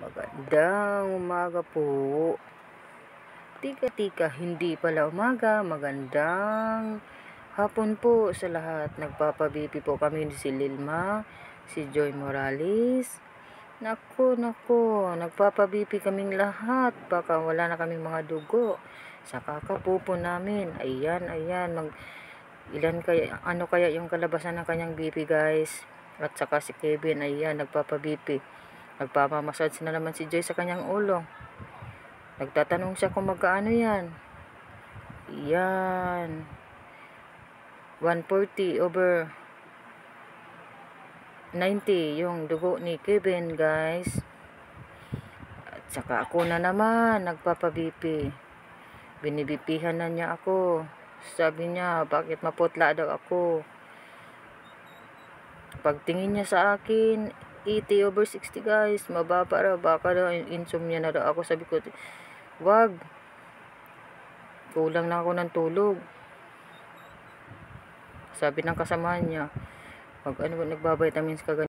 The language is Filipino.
Magandang umaga po. Tika, hindi pala umaga. Magandang hapon po sa lahat. Nagpapabipi po kami si Lilma, si Joy Morales. Naku, nagpapabipi kaming lahat. Baka wala na kaming mga dugo sa kakapupo namin. Ayan. Ano kaya yung kalabasan ng kanyang BP, guys? At saka si Kevin, ayan, nagpapabipi. Nagpapamassage na naman si Joy sa kanyang ulo. Nagtatanong siya kung magkaano yan. Yan. 140/90 yung dugo ni Kevin, guys. At saka ako na naman, nagpapabipi. Binibipihan na niya ako. Sabi niya, bakit maputla daw ako? Pagtingin niya sa akin, 80/60, guys. Mababa raw. Baka daw insomnia na daw ako. Sabi ko, wag. Kulang na ako ng tulog. Sabi ng kasamahan niya, nagbaba-vitamins ka ganyan.